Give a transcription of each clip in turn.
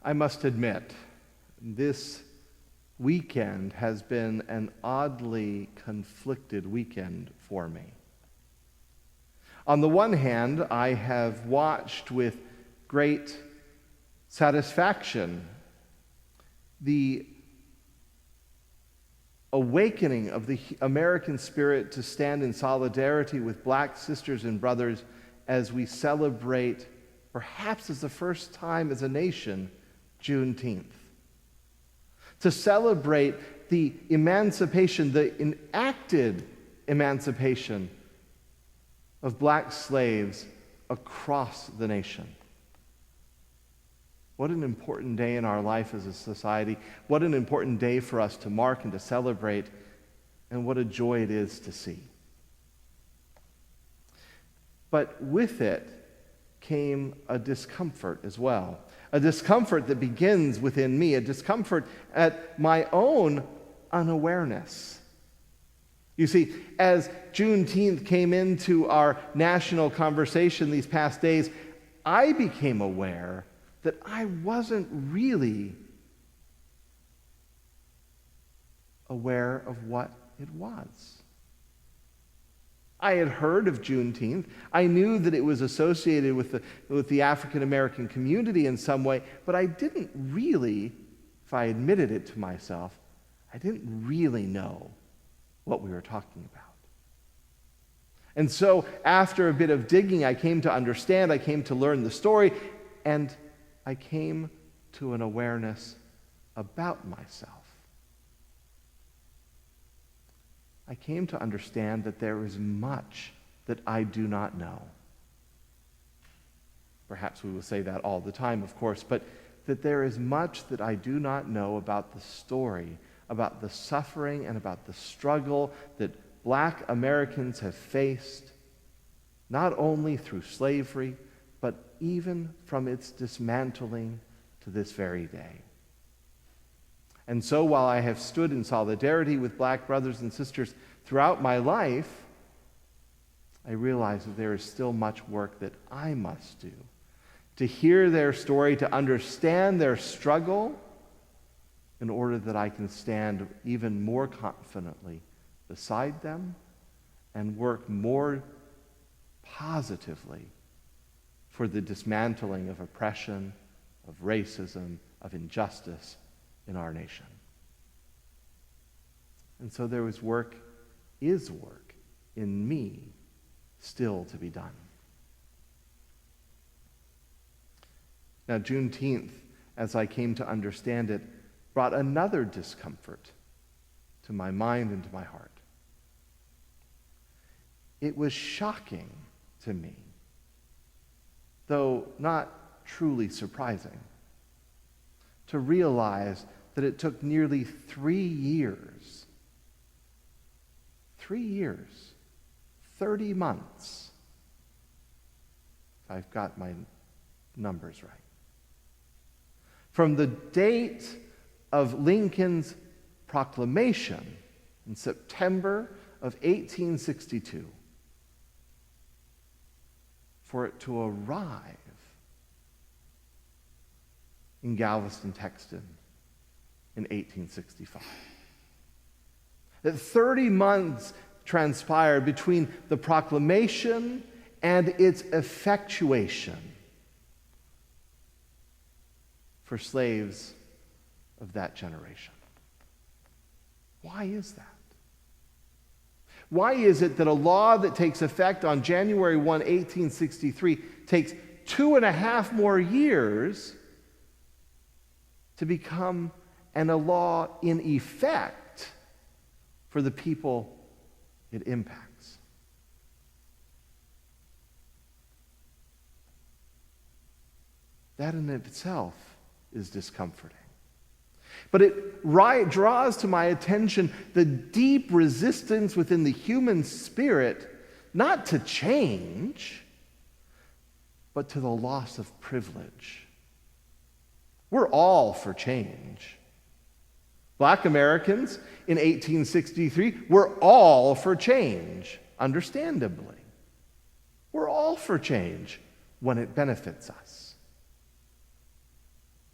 I must admit, this weekend has been an oddly conflicted weekend for me. On the one hand, I have watched with great satisfaction the awakening of the American spirit to stand in solidarity with black sisters and brothers as we celebrate, perhaps as the first time as a nation, Juneteenth. To celebrate the emancipation, the enacted emancipation of black slaves across the nation. What an important day in our life as a society. What an important day for us to mark and to celebrate, and what a joy it is to see. But with it came a discomfort as well. A discomfort that begins within me, a discomfort at my own unawareness. You see, as Juneteenth came into our national conversation these past days, I became aware that I wasn't really aware of what it was. I had heard of Juneteenth. I knew that it was associated with the African American community in some way, but I didn't really, if I admitted it to myself, I didn't really know what we were talking about. And so after a bit of digging, I came to understand, I came to learn the story, and I came to an awareness about myself. I came to understand that there is much that I do not know. Perhaps we will say that all the time, of course, but that there is much that I do not know about the story, about the suffering and about the struggle that black Americans have faced, not only through slavery, but even from its dismantling to this very day. And so while I have stood in solidarity with black brothers and sisters throughout my life, I realize that there is still much work that I must do to hear their story, to understand their struggle, in order that I can stand even more confidently beside them and work more positively for the dismantling of oppression, of racism, of injustice in our nation. And so there is work in me still to be done. Now, Juneteenth, as I came to understand it, brought another discomfort to my mind and to my heart. It was shocking to me, though not truly surprising, to realize that it took nearly 3 years, 30 months, if I've got my numbers right, from the date of Lincoln's Proclamation in September of 1862 for it to arrive in Galveston, Texas in 1865. That 30 months transpired between the proclamation and its effectuation for slaves of that generation. Why is that? Why is it that a law that takes effect on January 1, 1863 takes 2.5 more years to become a law in effect for the people it impacts? That in itself is discomforting. But it draws to my attention the deep resistance within the human spirit, not to change, but to the loss of privilege. We're all for change. Black Americans in 1863 were all for change, understandably. We're all for change when it benefits us.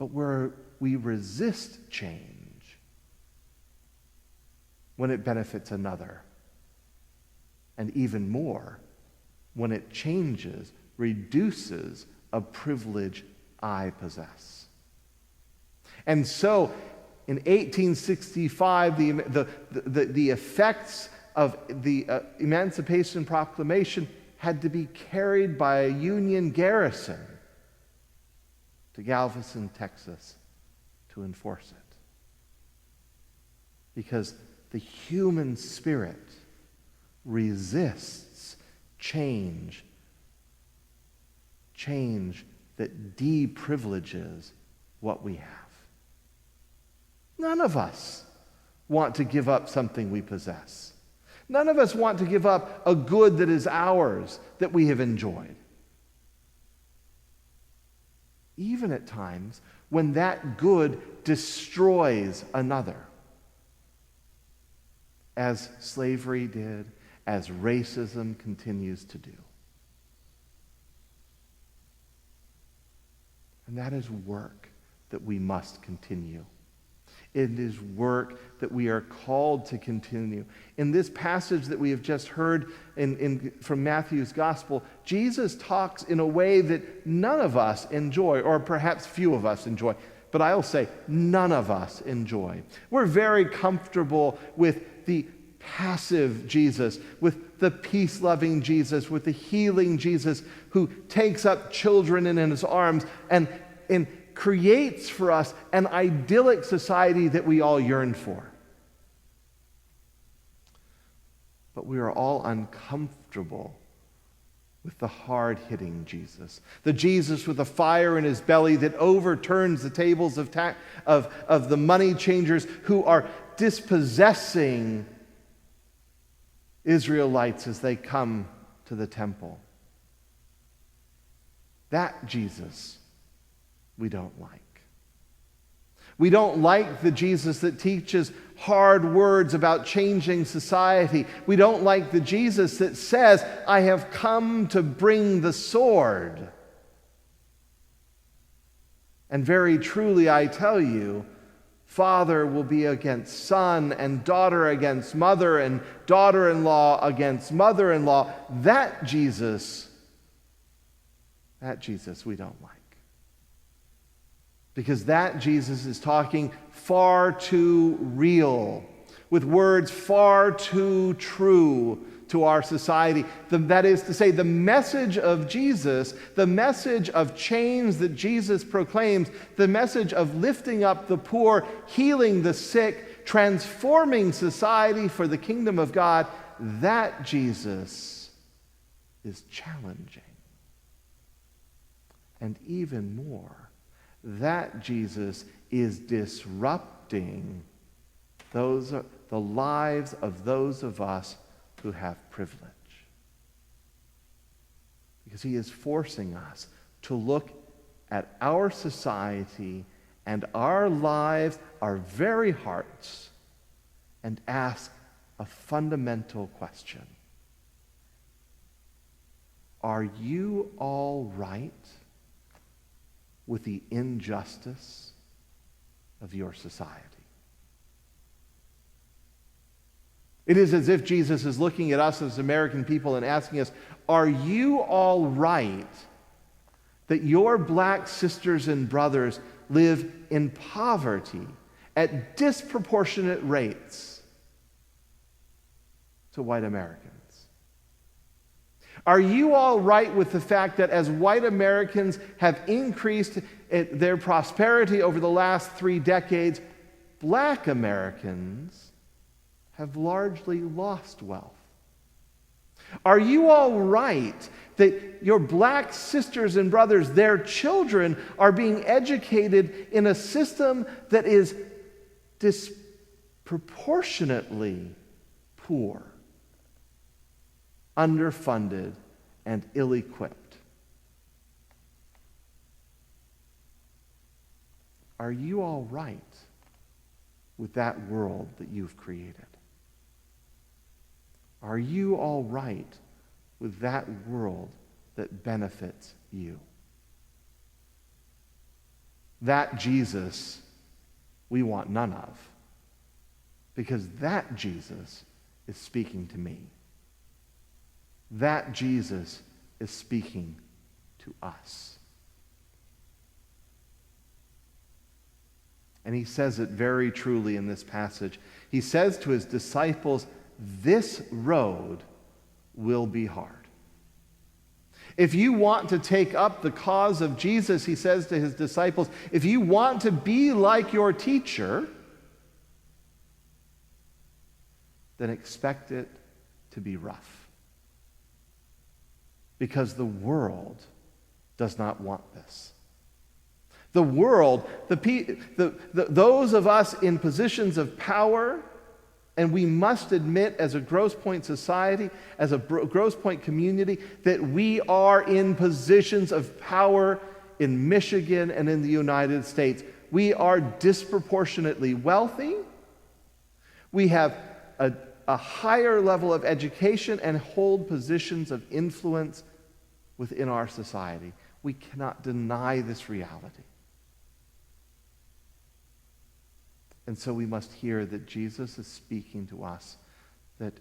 but where we resist change when it benefits another, and even more, when it changes, reduces a privilege I possess. And so, in 1865, the effects of the Emancipation Proclamation had to be carried by a Union garrison to Galveston, Texas, to enforce it. Because the human spirit resists change that deprivileges what we have. None of us want to give up something we possess. None of us want to give up a good that is ours, that we have enjoyed. Even at times when that good destroys another, as slavery did, as racism continues to do. And that is work that we must continue. It is work that we are called to continue. In this passage that we have just heard from Matthew's Gospel, Jesus talks in a way that none of us enjoy, or perhaps few of us enjoy. But I'll say none of us enjoy. We're very comfortable with the passive Jesus, with the peace-loving Jesus, with the healing Jesus who takes up children in his arms and creates for us an idyllic society that we all yearn for. But we are all uncomfortable with the hard-hitting Jesus, the Jesus with a fire in his belly that overturns the tables of the money changers who are dispossessing Israelites as they come to the temple. That Jesus we don't like. We don't like the Jesus that teaches hard words about changing society. We don't like the Jesus that says, I have come to bring the sword. And very truly, I tell you, father will be against son, and daughter against mother, and daughter-in-law against mother-in-law. That Jesus we don't like. Because that Jesus is talking far too real, with words far too true to our society. That is to say, the message of Jesus, the message of change that Jesus proclaims, the message of lifting up the poor, healing the sick, transforming society for the kingdom of God, that Jesus is challenging. And even more, that Jesus is disrupting the lives of those of us who have privilege. Because he is forcing us to look at our society and our lives, our very hearts, and ask a fundamental question. Are you all right with the injustice of your society? It is as if Jesus is looking at us as American people and asking us, are you all right that your black sisters and brothers live in poverty at disproportionate rates to white Americans? Are you all right with the fact that as white Americans have increased their prosperity over the last 3 decades, black Americans have largely lost wealth? Are you all right that your black sisters and brothers, their children, are being educated in a system that is disproportionately poor, underfunded, and ill-equipped? Are you all right with that world that you've created? Are you all right with that world that benefits you? That Jesus we want none of, because that Jesus is speaking to me. That Jesus is speaking to us. And he says it very truly in this passage. He says to his disciples, this road will be hard. If you want to take up the cause of Jesus, he says to his disciples, if you want to be like your teacher, then expect it to be rough. Because the world does not want this. The world, those of us in positions of power, and we must admit as a Grosse Pointe society, as a Grosse Pointe community, that we are in positions of power in Michigan and in the United States. We are disproportionately wealthy. We have a higher level of education and hold positions of influence within our society. We cannot deny this reality. And so we must hear that Jesus is speaking to us, that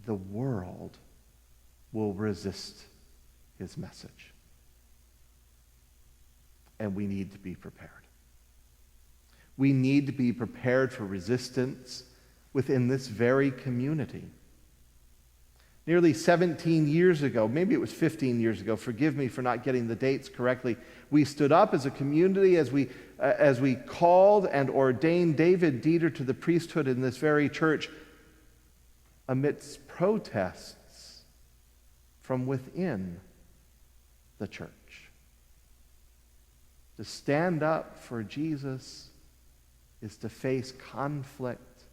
the world will resist his message. And we need to be prepared. We need to be prepared for resistance within this very community. Nearly 17 years ago, maybe it was 15 years ago, forgive me for not getting the dates correctly, we stood up as a community as we called and ordained David Dieter to the priesthood in this very church amidst protests from within the church. To stand up for Jesus is to face conflict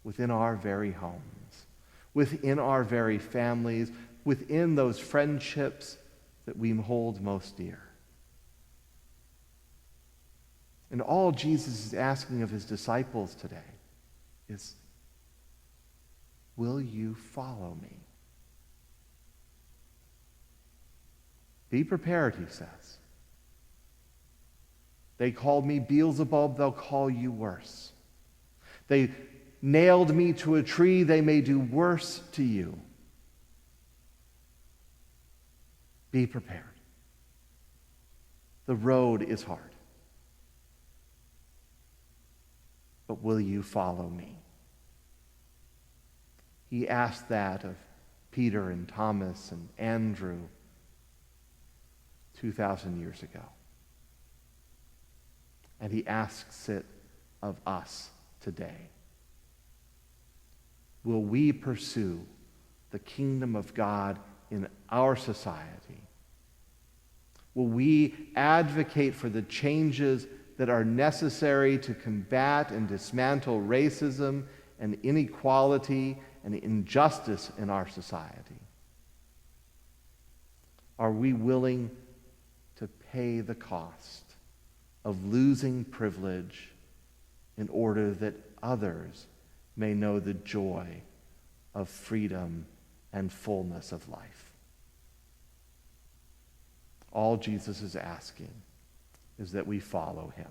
within our very homes, within our very families, within those friendships that we hold most dear. And all Jesus is asking of his disciples today is, will you follow me? Be prepared, he says. They called me Beelzebub, they'll call you worse. They nailed me to a tree, they may do worse to you. Be prepared. The road is hard. But will you follow me? He asked that of Peter and Thomas and Andrew 2,000 years ago. And he asks it of us today. Will we pursue the kingdom of God in our society? Will we advocate for the changes that are necessary to combat and dismantle racism and inequality and injustice in our society? Are we willing to pay the cost of losing privilege in order that others may know the joy of freedom and fullness of life? All Jesus is asking is that we follow him.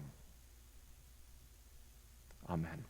Amen.